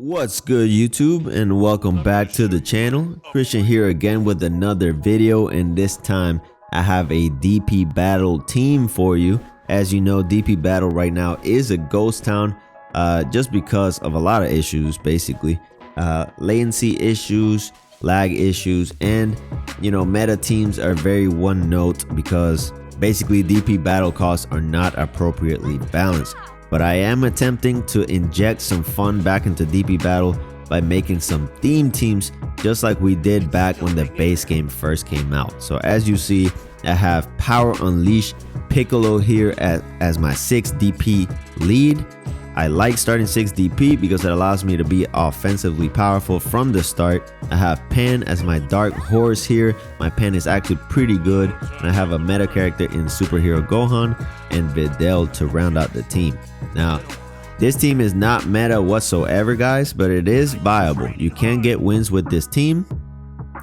What's good, YouTube, and welcome back to the channel. Christian here again with another video, and this time I have a DP battle team for you. As you know, DP battle right now is a ghost town just because of a lot of issues, basically latency issues, lag issues, and meta teams are very one note because basically DP battle costs are not appropriately balanced. But I am attempting to inject some fun back into DP battle by making some theme teams just like we did back when the base game first came out. So as you see, I have Power Unleashed Piccolo here as my 6 DP lead. I like starting 6 DP because it allows me to be offensively powerful from the start. I have Pan as my dark horse here. My Pan is actually pretty good, and I have a meta character in Superhero Gohan and Videl to round out the team. Now, this team is not meta whatsoever, guys, but it is viable. You can get wins with this team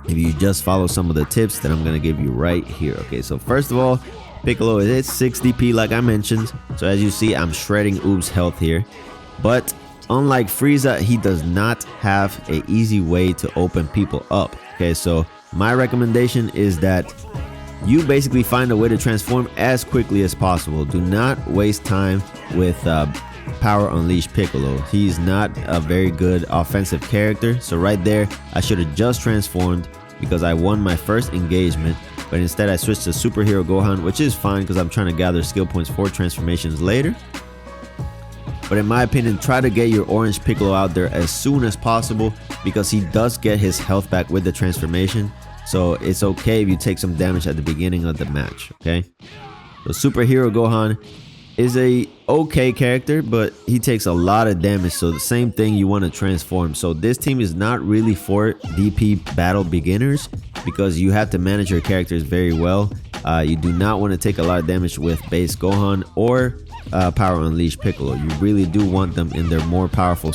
if you just follow some of the tips that I'm going to give you right here. Okay, so first of all, Piccolo is 6 DP like I mentioned, so as you see, I'm shredding Oob's health here. But unlike Frieza, he does not have an easy way to open people up. Okay, so my recommendation is that you basically find a way to transform as quickly as possible. Do not waste time with Power Unleashed Piccolo. He's not a very good offensive character, so right there I should have just transformed because I won my first engagement. But instead I switched to Superhero Gohan, which is fine because I'm trying to gather skill points for transformations later. But in my opinion, try to get your orange Piccolo out there as soon as possible because he does get his health back with the transformation. So it's okay if you take some damage at the beginning of the match, okay? So Superhero Gohan is a okay character, but he takes a lot of damage, so the same thing you want to transform. So this team is not really for DP battle beginners because you have to manage your characters very well. You do not want to take a lot of damage with base Gohan or Power Unleashed Piccolo. You really do want them in their more powerful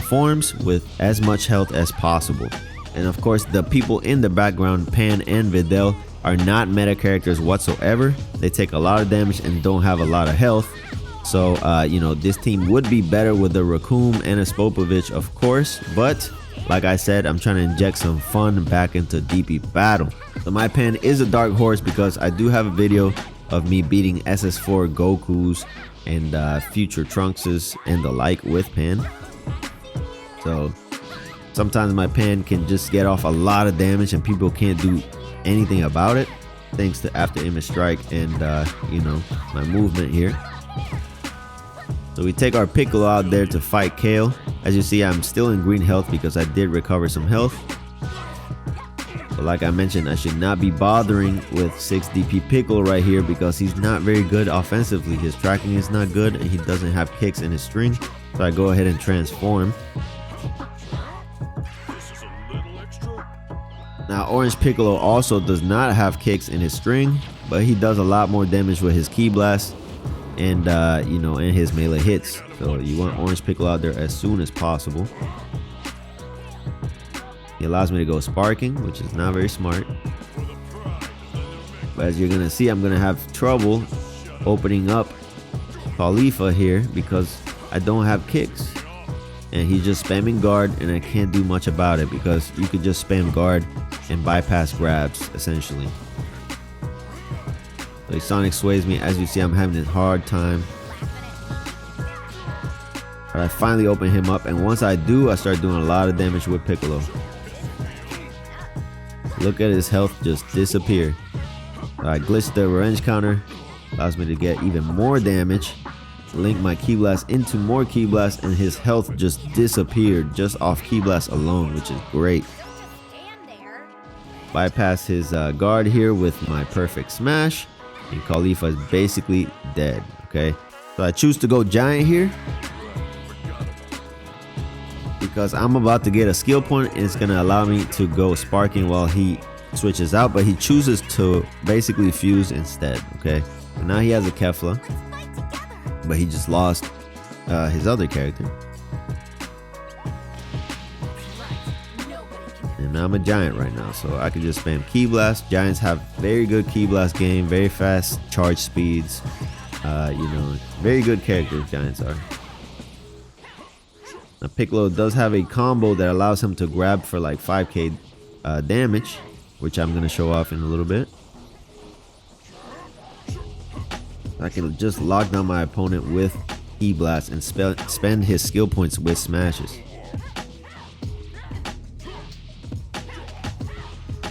forms with as much health as possible. And of course, the people in the background, Pan and Videl, are not meta characters whatsoever. They take a lot of damage and don't have a lot of health. So this team would be better with a Raccoon and a Spopovich, of course, but like I said, I'm trying to inject some fun back into DP battle. So my Pan is a dark horse because I do have a video of me beating SS4 Gokus and future Trunkses and the like with Pan. So sometimes my Pan can just get off a lot of damage and people can't do anything about it thanks to after image strike and my movement here. So we take our Piccolo out there to fight Kale. As you see, I'm still in green health because I did recover some health. But like I mentioned, I should not be bothering with 6 DP Piccolo right here because he's not very good offensively. His tracking is not good and he doesn't have kicks in his string. So I go ahead and transform. Now, Orange Piccolo also does not have kicks in his string, but he does a lot more damage with his Ki Blast and and his melee hits. So you want Orange Piccolo out there as soon as possible. He allows me to go sparking, which is not very smart. But as you're gonna see, I'm gonna have trouble opening up Khalifa here because I don't have kicks. And he's just spamming guard, and I can't do much about it because you could just spam guard and bypass grabs essentially. So he Sonic sways me. As you see, I'm having a hard time. But I finally open him up, and once I do, I start doing a lot of damage with Piccolo. Look at his health just disappear. I glitched the range counter, allows me to get even more damage. Link my Ki Blast into more Ki Blast, and his health just disappeared just off Ki Blast alone, which is great. Bypass his guard here with my perfect smash, and Khalifa is basically dead. Okay, so I choose to go giant here because I'm about to get a skill point and it's gonna allow me to go sparking while he switches out, but he chooses to basically fuse instead. Okay, so now he has a Kefla, but he just lost his other character. And now I'm a giant right now, so I can just spam Ki Blast. Giants have very good Ki Blast game, very fast charge speeds. Very good characters, Giants are. Now Piccolo does have a combo that allows him to grab for like 5k damage, which I'm gonna show off in a little bit. I can just lock down my opponent with E-Blast and spend his skill points with smashes.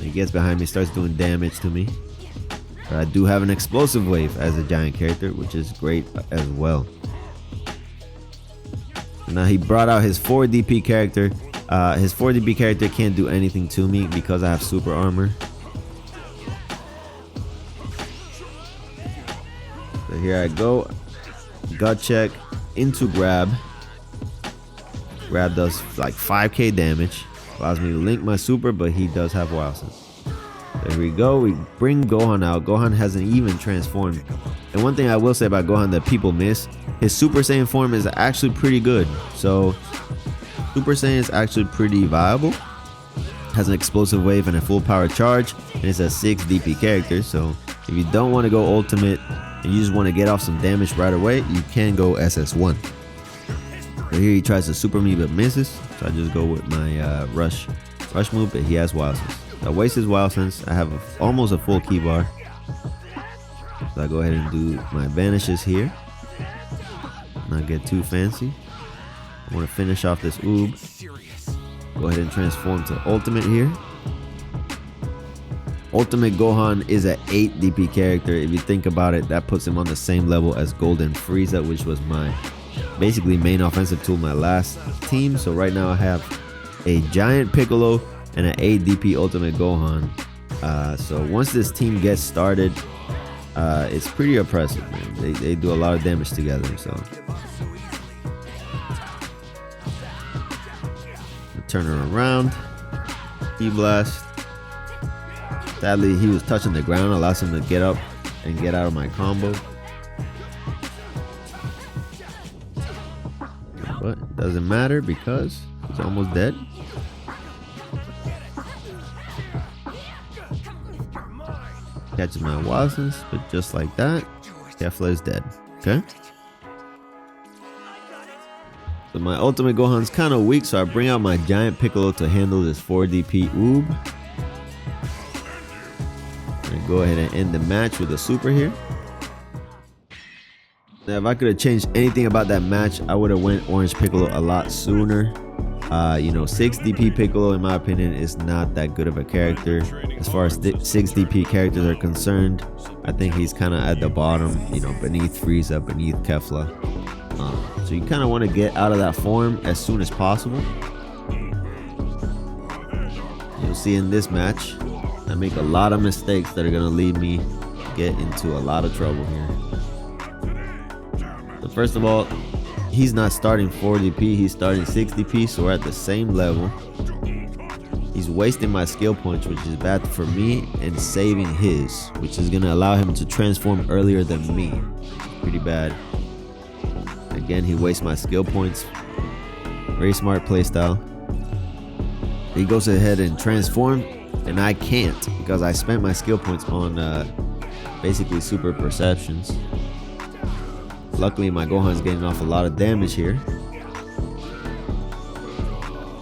He gets behind me, starts doing damage to me. But I do have an explosive wave as a giant character, which is great as well. Now he brought out his 4 DP character. His 4 DP character can't do anything to me because I have super armor. So here I go. Gut check into grab. Grab does like 5k damage. Allows me to link my super, but he does have wild sense. There we go. We bring Gohan out. Gohan hasn't even transformed. And one thing I will say about Gohan that people miss, his Super Saiyan form is actually pretty good. So Super Saiyan is actually pretty viable. Has an explosive wave and a full power charge, and it's a 6 DP character. So if you don't want to go ultimate and you just want to get off some damage right away, you can go SS1. So here he tries to super me but misses. So I just go with my rush move, but he has wild sense. I waste his wild sense. I have almost a full key bar. So I go ahead and do my vanishes here. Not get too fancy. I want to finish off this oob. Go ahead and transform to ultimate here. Ultimate Gohan is an 8 DP character. If you think about it, that puts him on the same level as Golden Frieza, which was my basically main offensive tool my last team. So right now I have a giant Piccolo and an 8 DP Ultimate Gohan. So once this team gets started, it's pretty oppressive, man. They do a lot of damage together. So turn her around. E-Blast. Sadly, he was touching the ground, allows him to get up and get out of my combo. But it doesn't matter because he's almost dead. Catches my wild sense, but just like that, Kefla is dead. Okay. So my ultimate Gohan's kind of weak, so I bring out my giant Piccolo to handle this 4 DP oob. And go ahead and end the match with a super here. Now, if I could have changed anything about that match, I would have went Orange Piccolo a lot sooner. 6 DP Piccolo, in my opinion, is not that good of a character. As far as 6 DP characters are concerned, I think he's kind of at the bottom, beneath Frieza, beneath Kefla. So you kind of want to get out of that form as soon as possible. You'll see in this match, I make a lot of mistakes that are going to lead me get into a lot of trouble here. So first of all, he's not starting 4 DP, he's starting 6 DP, so we're at the same level. He's wasting my skill points, which is bad for me, and saving his, which is going to allow him to transform earlier than me. Pretty bad. Again, he wastes my skill points. Very smart playstyle. He goes ahead and transforms, and I can't because I spent my skill points on basically super perceptions. Luckily, my Gohan's getting off a lot of damage here.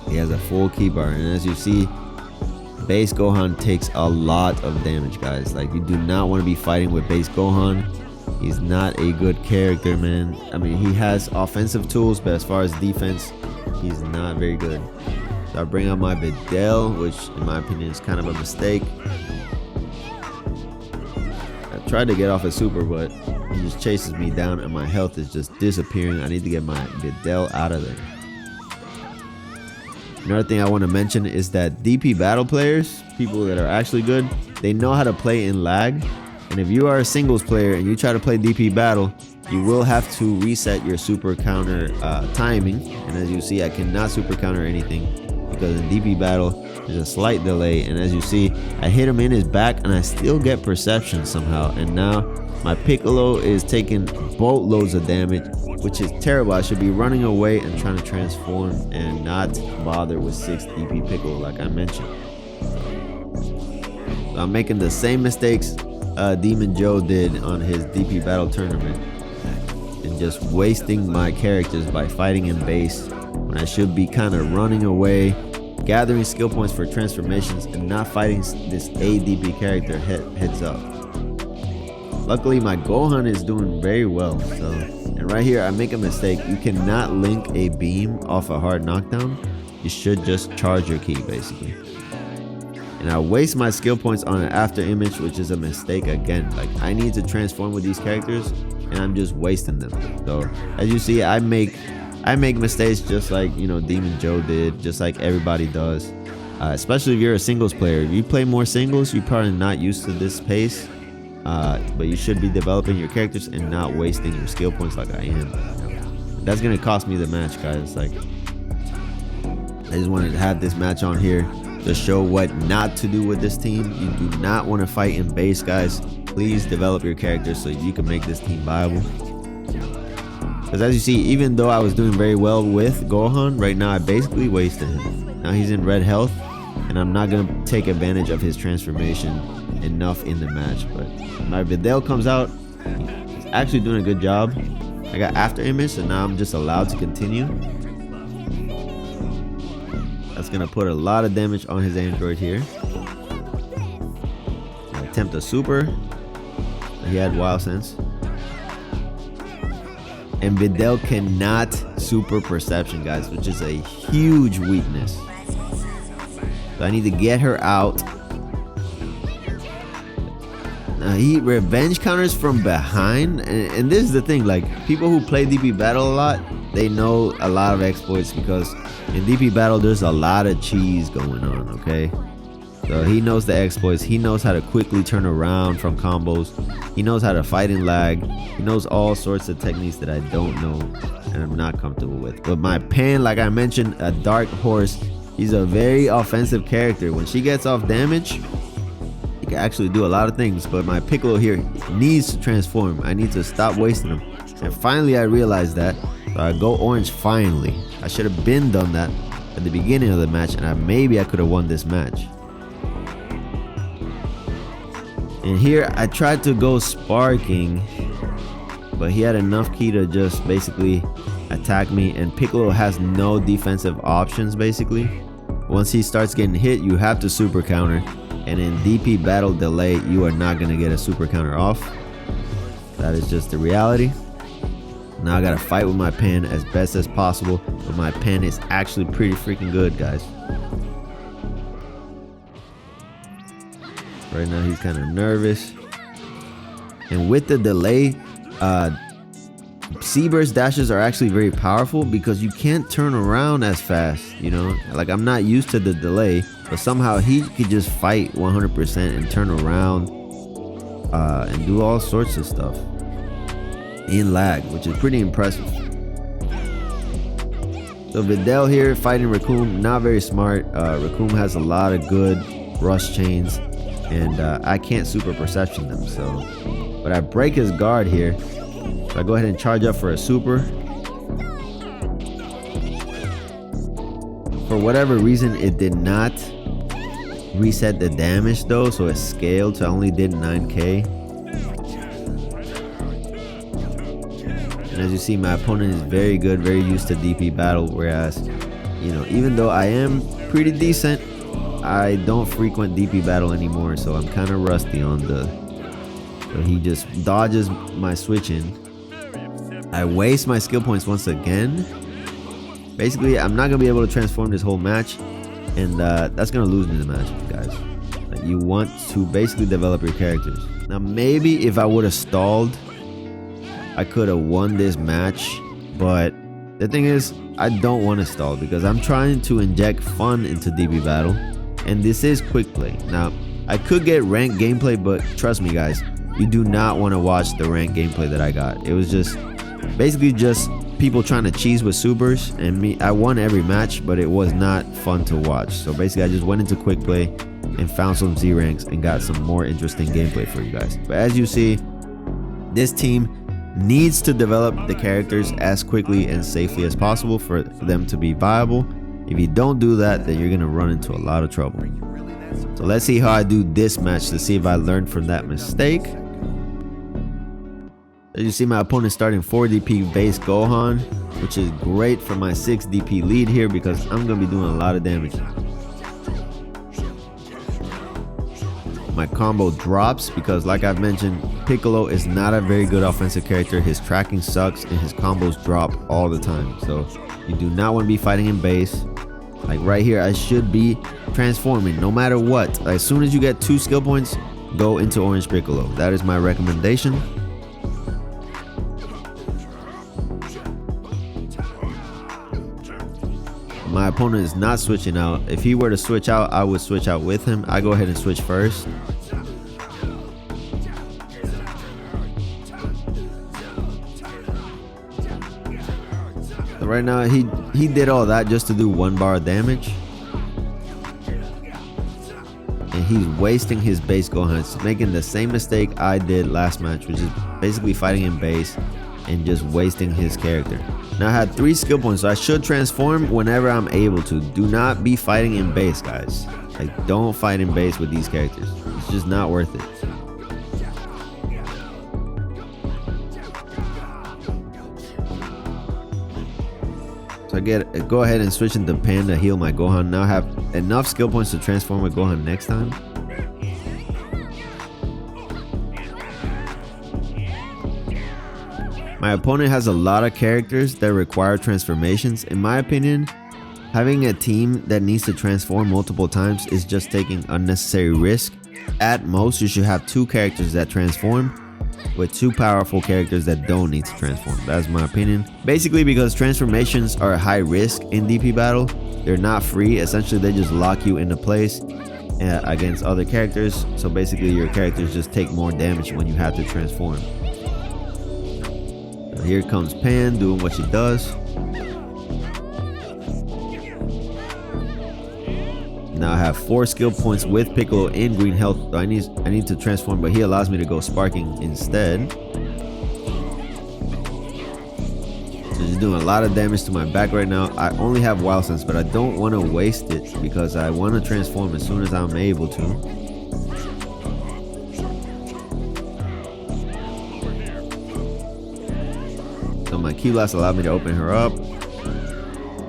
He has a full key bar, and as you see, base Gohan takes a lot of damage, guys. Like, you do not want to be fighting with base Gohan. He's not a good character, man. I mean, he has offensive tools, but as far as defense, he's not very good. So I bring out my Videl, which in my opinion is kind of a mistake. I tried to get off a super, but he just chases me down and my health is just disappearing. I need to get my Videl out of there. Another thing I want to mention is that DP battle players, people that are actually good, they know how to play in lag. And if you are a singles player and you try to play DP battle, you will have to reset your super counter timing. And as you see, I cannot super counter anything because in DP battle, there's a slight delay. And as you see, I hit him in his back and I still get perception somehow. And now my Piccolo is taking boatloads of damage, which is terrible. I should be running away and trying to transform and not bother with 6 DP Piccolo like I mentioned. So I'm making the same mistakes Demon Joe did on his DP battle tournament, and just wasting my characters by fighting in base when I should be kind of running away, gathering skill points for transformations, and not fighting this ADP character heads up. Luckily, my Gohan is doing very well. So, and right here, I make a mistake. You cannot link a beam off a hard knockdown. You should just charge your ki, basically. And I waste my skill points on an after image, which is a mistake again. Like, I need to transform with these characters, and I'm just wasting them. So, as you see, I make mistakes just like, you know, Demon Joe did, just like everybody does. Especially if you're a singles player. If you play more singles, you're probably not used to this pace. But you should be developing your characters and not wasting your skill points like I am. That's gonna cost me the match, guys. Like, I just wanted to have this match on here to show what not to do with this team. You do not want to fight in base, guys. Please develop your characters so you can make this team viable. Because as you see, even though I was doing very well with Gohan, right now I basically wasted him. Now he's in red health, and I'm not gonna take advantage of his transformation enough in the match. But my Videl comes out, he's actually doing a good job. I got after image, and now I'm just allowed to continue. That's gonna put a lot of damage on his android here. I attempt a super. He had wild sense. And Videl cannot super perception, guys, which is a huge weakness. So I need to get her out. He revenge counters from behind, and this is the thing, like, people who play DP battle a lot, they know a lot of exploits, because in DP battle there's a lot of cheese going on, okay? So he knows the exploits, he knows how to quickly turn around from combos, he knows how to fight in lag, he knows all sorts of techniques that I don't know and I'm not comfortable with. But my Pan, like I mentioned, a dark horse, he's a very offensive character. When she gets off damage, he can actually do a lot of things. But my Piccolo here needs to transform. I need to stop wasting him. And finally I realized that. So I go orange finally. I should have been done that at the beginning of the match, and maybe I could have won this match. And here I tried to go sparking, but he had enough ki to just basically attack me, and Piccolo has no defensive options basically. Once he starts getting hit, you have to super counter, and in DP battle delay you are not going to get a super counter off. That is just the reality. Now I gotta fight with my Pan as best as possible, but my Pan is actually pretty freaking good, guys. Right now he's kind of nervous, and with the delay, C-burst dashes are actually very powerful because you can't turn around as fast, you know? Like, I'm not used to the delay, but somehow he could just fight 100% and turn around and do all sorts of stuff in lag, which is pretty impressive. So Videl here fighting Raccoon, not very smart. Raccoon has a lot of good rush chains, and I can't super perception them, so, but I break his guard here. So I go ahead and charge up for a super. For whatever reason, it did not reset the damage though, so it scaled, so I only did 9k. And as you see, my opponent is very good, very used to DP battle, whereas, you know, even though I am pretty decent, I don't frequent DP battle anymore, so I'm kind of rusty on the, so he just dodges my switch in. I waste my skill points once again. Basically, I'm not gonna be able to transform this whole match, and that's gonna lose me the match, guys. Like, you want to basically develop your characters. Now maybe if I would have stalled, I could have won this match, but the thing is, I don't want to stall because I'm trying to inject fun into DB battle, and this is quick play. Now, I could get ranked gameplay, but trust me, guys, you do not want to watch the ranked gameplay that I got. It was just basically just people trying to cheese with supers, and me, I won every match, but it was not fun to watch. So basically, I just went into quick play and found some Z ranks and got some more interesting gameplay for you guys. But as you see, this team needs to develop the characters as quickly and safely as possible for them to be viable. If you don't do that, then you're gonna run into a lot of trouble. So let's see how I do this match to see if I learned from that mistake. As you see, my opponent starting 4 DP base Gohan. which is great for my 6 DP lead here because I'm gonna be doing a lot of damage. My combo drops because, like I've mentioned, Piccolo is not a very good offensive character. His tracking sucks and his combos drop all the time. So you do not want to be fighting in base. Like right here, I should be transforming no matter what. As soon as you get 2 skill points, go into Orange Piccolo. That is my recommendation. My opponent is not switching out. If he were to switch out, I would switch out with him. I go ahead and switch first. So right now, he did all that just to do 1 bar of damage. And he's wasting his base Gohan, making the same mistake I did last match, which is basically fighting in base and just wasting his character. Now I had 3 skill points, so I should transform whenever I'm able to. Do not be fighting in base, guys. Like, don't fight in base with these characters. It's just not worth it. So I go ahead and switch into Pan to heal my Gohan. Now I have enough skill points to transform with Gohan next time. My opponent has a lot of characters that require transformations. In my opinion, having a team that needs to transform multiple times is just taking unnecessary risk. At most, you should have 2 characters that transform with 2 powerful characters that don't need to transform. That's my opinion. Basically, because transformations are high risk in DP battle, they're not free. Essentially, they just lock you into place against other characters. So basically, your characters just take more damage when you have to transform. Here comes Pan doing what she does. Now I have 4 skill points with Piccolo in green health. So I need to transform, but he allows me to go sparking instead. So he's doing a lot of damage to my back right now. I only have Wild Sense, but I don't want to waste it because I want to transform as soon as I'm able to. So my Ki Blast allowed me to open her up,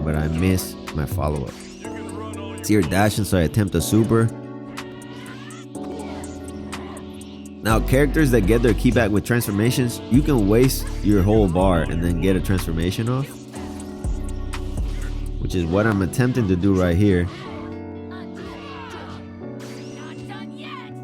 but I miss my follow-up. See her dashing, so I attempt a super. Now, characters that get their ki back with transformations, you can waste your whole bar and then get a transformation off, which is what I'm attempting to do right here.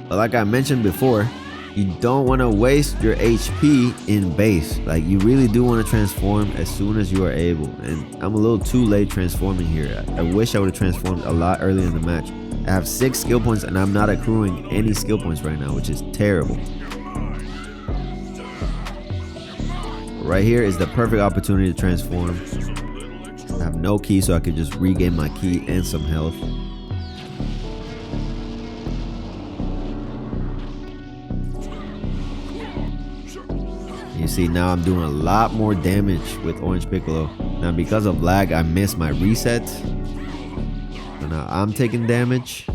But like I mentioned before, you don't want to waste your HP in base. Like, you really do want to transform as soon as you are able. And I'm a little too late transforming here. I wish I would have transformed a lot earlier in the match. I have 6 skill points and I'm not accruing any skill points right now, which is terrible. Right here is the perfect opportunity to transform. I have no ki, so I could just regain my ki and some health. You see, now I'm doing a lot more damage with Orange Piccolo. Now because of lag, I missed my reset. So now I'm taking damage.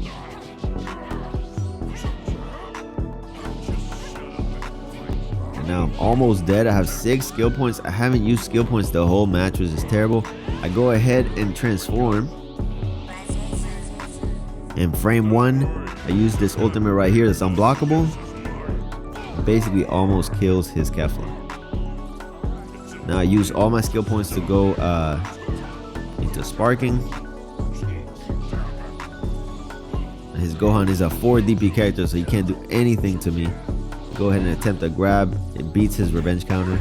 And now I'm almost dead. I have 6 skill points. I haven't used skill points the whole match, which is terrible. I go ahead and transform. In frame 1, I use this ultimate right here that's unblockable. Basically almost kills his Kefla. Now I use all my skill points to go into sparking. His Gohan is a 4 DP character, so he can't do anything to me. Go ahead and attempt a grab. It beats his revenge counter.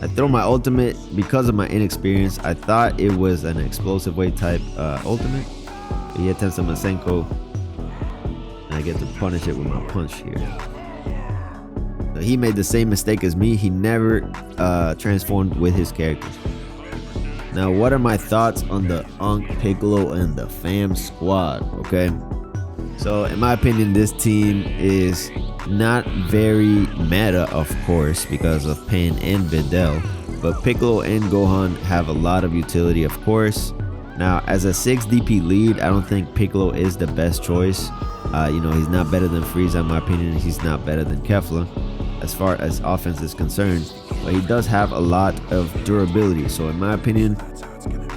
I throw my ultimate because of my inexperience. I thought it was an explosive wave type ultimate. But he attempts a Masenko. I get to punish it with my punch here. So he made the same mistake as me. He never transformed with his characters. Now, what are my thoughts on the Unk, Piccolo, and the fam squad? Okay, so in my opinion, this team is not very meta, of course, because of Pan and Videl. But Piccolo and Gohan have a lot of utility, of course. Now, as a 6 DP lead, I don't think Piccolo is the best choice. You know, he's not better than Frieza in my opinion. He's not better than Kefla. as far as offense is concerned, but he does have a lot of durability. So in my opinion,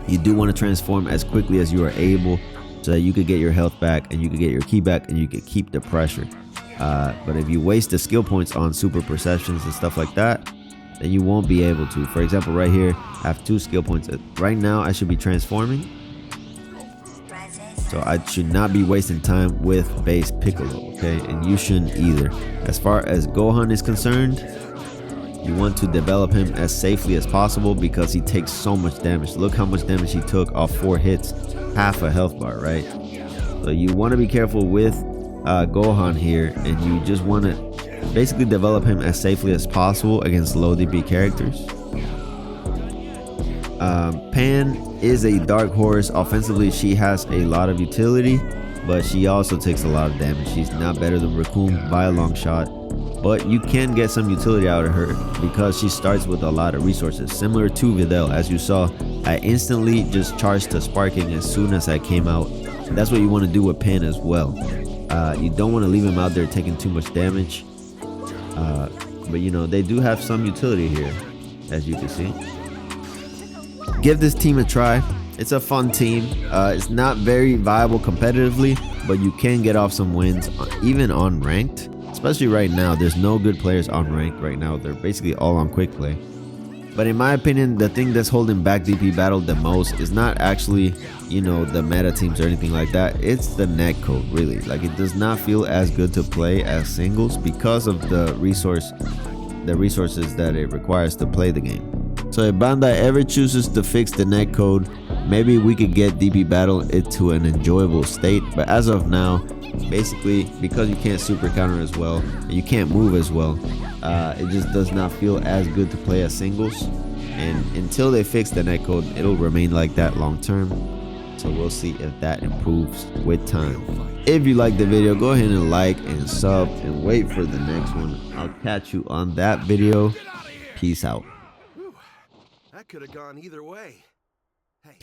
you do want to transform as quickly as you are able so that you could get your health back and you could get your ki back and you could keep the pressure. But if you waste the skill points on super perceptions and stuff like that, then you won't be able to. For example, right here, I have 2 skill points. Right now, I should be transforming. So I should not be wasting time with base Piccolo, okay? And you shouldn't either. As far as Gohan is concerned, you want to develop him as safely as possible because he takes so much damage. Look how much damage he took off 4 hits, half a health bar, right? So you want to be careful with Gohan here, and you just want to basically develop him as safely as possible against low DP characters. Pan is a dark horse. Offensively, she has a lot of utility, but she also takes a lot of damage. She's not better than Raccoon by a long shot, but you can get some utility out of her because she starts with a lot of resources, similar to Videl. As you saw, I instantly just charged to sparking as soon as I came out. And that's what you want to do with Pan as well. You don't want to leave him out there taking too much damage, but you know, they do have some utility here, as you can see. Give this team a try. It's a fun team. It's not very viable competitively, but you can get off some wins even on ranked. Especially right now, there's no good players on ranked right now. They're basically all on quick play. But in my opinion, the thing that's holding back DP Battle the most is not actually, you know, the meta teams or anything like that. It's the netcode, really. Like, it does not feel as good to play as singles because of the resources that it requires to play the game. So if Bandai ever chooses to fix the netcode, maybe we could get DP Battle into an enjoyable state. But as of now, basically, because you can't super counter as well and you can't move as well, it just does not feel as good to play as singles. And until they fix the netcode, it'll remain like that long term. So we'll see if that improves with time. If you like the video, go ahead and like and sub and wait for the next one. I'll catch you on that video. Peace out. That could have gone either way. Hey.